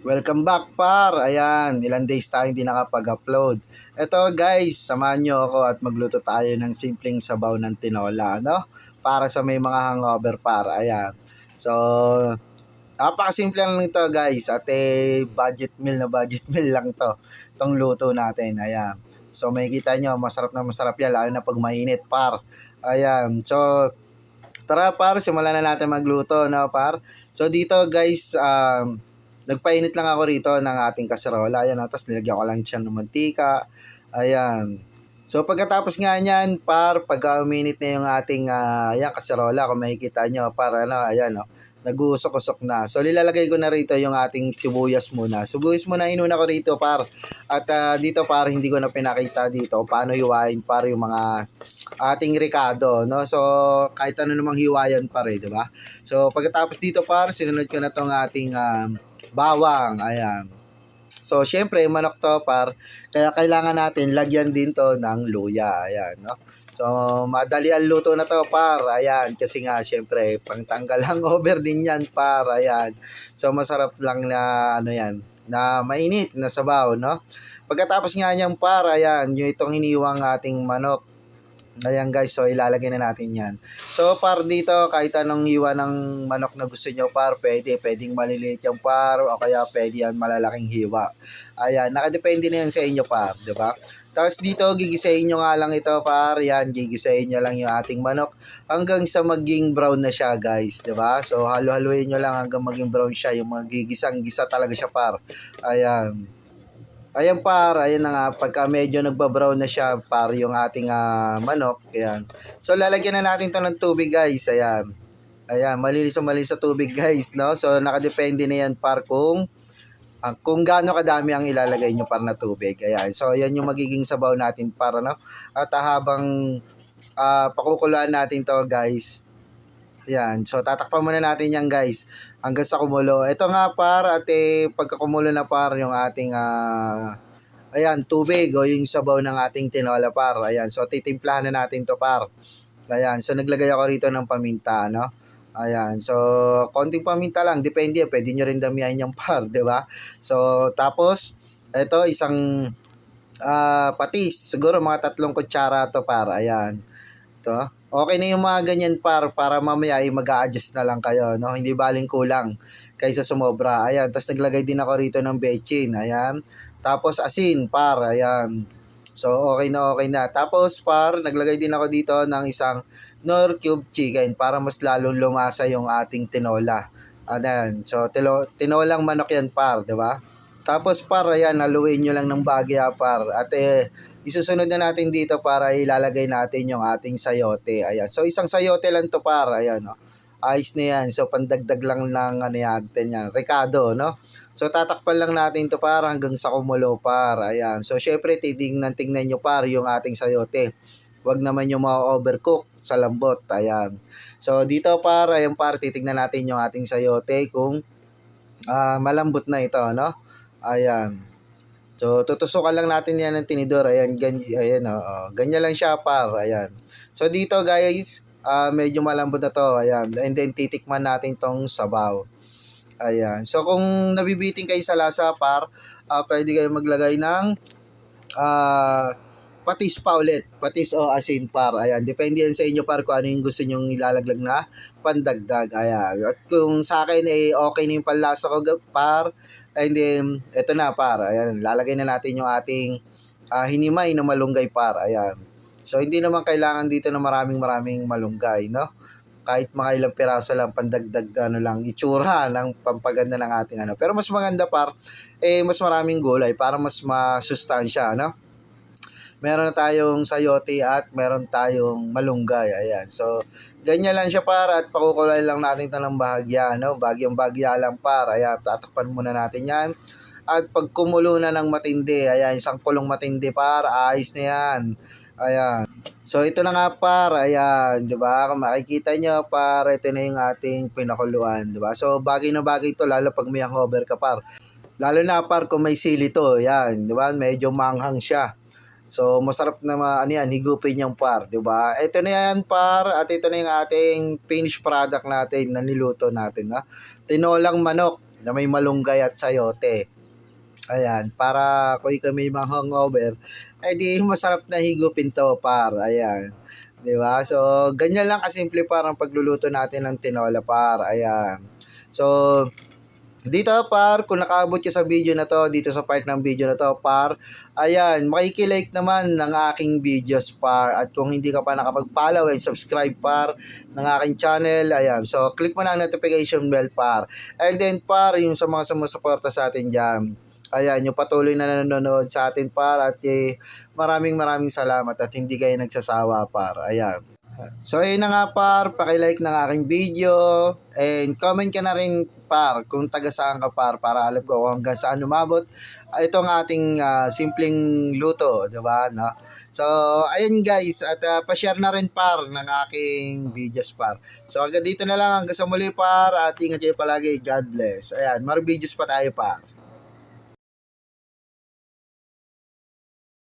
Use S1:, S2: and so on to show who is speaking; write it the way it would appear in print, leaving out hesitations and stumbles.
S1: Welcome back par. Ayan, ilang days tayo hindi nakapag-upload. Eto guys, samahan nyo ako at magluto tayo ng simpleng sabaw ng tinola, no? Para sa may mga hangover par. Ayan. So, napakasimple lang nito guys. At budget meal na budget meal lang to. Itong luto natin. Ayan. So, makikita nyo, masarap na masarap yan. Lalo na pag mainit par. Ayan. So, tara par, simulan na natin magluto, no par? So, dito guys, nagpainit lang ako rito ng ating kaserola. Ayan, tapos nilagyan ko lang siya ng mantika. Ayan. So pagkatapos nga niyan, pagka uminit na yung ating ayan, kaserola, kung makikita nyo, ayan, nag-uusok-usok na. So lilalagay ko na rito yung ating sibuyas muna. Sibuyas muna inuna ko rito At dito hindi ko na pinakita dito paano hiwain yung mga ating ricado, no? So kahit ano namang hiwayan di ba? So pagkatapos dito sinunod ko na tong ating bawang, ayan. So, syempre, manok to kaya kailangan natin lagyan din to ng luya, ayan, no? So, madali ang luto na to ayan, kasi nga, syempre, pangtanggal hangover din yan ayan. So, masarap lang na, yan, na mainit na sabaw, no? Pagkatapos nga niyang ayan, yung itong hiniwang ating manok, ayan guys, so ilalagay na natin yan. So dito, kahit anong hiwa ng manok na gusto nyo pwedeng maliliit yung o kaya pwede yan malalaking hiwa. Ayan, nakadepende na yan sa inyo di ba? Tapos dito, gigisahin nyo nga lang ito yan, gigisahin nyo lang yung ating manok hanggang sa maging brown na siya guys, di ba? So halo-haluin nyo lang hanggang maging brown siya, yung magigisang-gisa talaga siya Ayan. Ayan ayan na nga, pagka medyo nagbabrown na siya yung ating manok, ayan. So lalagyan na natin to ng tubig guys, ayan. Ayan, malinis sa tubig guys, no? So nakadepende na yan kung gaano kadami ang ilalagay nyo na tubig. Ayan, so ayan yung magiging sabaw natin no? At habang pakukuluan natin to guys, yan. So, tatakpan muna natin yan, guys. Hanggang sa kumulo. Ito nga, at pagkakumulo na yung ating, ayan, tubig o yung sabaw ng ating tinola, Ayan. So, titimplahan na natin to, Ayan. So, naglagay ako rito ng paminta, no? Ayan. So, konting paminta lang. Depende. Pwede nyo rin damihan yung di ba? So, tapos, ito, isang patis. Siguro mga 3 kutsara to, Ayan. Ito. Okay na yung mga ganyan para mamaya ay mag-a-adjust na lang kayo, no? Hindi baling kulang kaysa sumobra. Ayan, tapos naglagay din ako rito ng bechin, ayan. Tapos asin, ayan. So, okay na. Tapos, naglagay din ako dito ng isang Knorr cube chicken para mas lalong lumasa yung ating tinola. Ayan, so tinolang manok yan, di ba? Tapos, ayan, haluin nyo lang ng bagya, At isusunod na natin dito para ilalagay natin yung ating sayote. Ayan. So, isang sayote lang to Ayan, no? Ayos na yan. So, pandagdag lang ng yan. Ricado, no? So, tatakpan lang natin to hanggang sa kumulo Ayan. So, syempre, tingnan nyo yung ating sayote. Huwag naman yung ma-overcook sa lambot. Ayan. So, dito ayan titignan natin yung ating sayote kung malambot na ito, no? Ayan. So, tutusukan lang natin yan ng tinidor. Ayan, ayan, ganyan lang siya, Ayan. So, dito, guys, medyo malambot na to. Ayan. And then, titikman natin tong sabaw. Ayan. So, kung nabibiting kayo sa lasa, pwede kayo maglagay ng patis pa ulit. Patis o asin, Ayan. Depende yan sa inyo, kung ano yung gusto nyong ilalaglag na pandagdag. Ayan. At kung sa akin, okay na yung panlasa ko, And then, eto na ayan, lalagay na natin yung ating hinimay na malunggay ayan. So, hindi naman kailangan dito na maraming malunggay, no? Kahit mga ilang piraso lang, pandagdag, itsura ng pampaganda ng ating Pero mas maganda mas maraming gulay para mas masustansya, no? Meron na tayong sayote at meron tayong malunggay, ayan. So, ganyan lang siya at pakukulay lang natin ito ng bahagya, no? Bagyang-bagya lang ayan, tatakpan muna natin yan. At pag kumulo na ng matindi, ayan, isang kulong matindi ayos na yan. Ayan. So, ito na nga ayan, di ba? Kung makikita nyo ito na yung ating pinakuluan, di ba? So, bagay na bagay ito, lalo pag may hangover ka Lalo na kung may sili to, ayan, di ba? Medyo manghang siya. So, masarap na higupin yung di ba? Ito na yan, at ito na yung ating finished product natin na niluto natin, na tinolang manok. na may malunggay at sayote. Ayan, para kung ikaw may mga hangover, ay di masarap na higupin to par. Ayan. 'Di ba? So, ganyan lang kasimple parang pagluluto natin ng tinola par. Ayan. So, dito par, kung nakaabot ka sa video na to, dito sa part ng video na to par, ayan, makikilike naman ng aking videos par. At kung hindi ka pa nakapag-follow and subscribe par ng aking channel, ayan, so click mo na ang notification bell par. And then par, yung sa mga sumusuporta sa atin dyan, ayan, yung patuloy na nanonood sa atin par, at maraming salamat at hindi kayo nagsasawa par. Ayan. So ayun na nga par, paki-like ng aking video and comment ka na rin par kung taga saan ka par, para alam ko kung hanggang saan umabot itong ating simpleng luto, 'di ba, no? So ayun guys, at pa-share na rin par ng aking videos par. So hanggang dito na lang, hanggang sa muli par, at ingat kayo palagi. God bless. Ayan, more videos pa tayo par.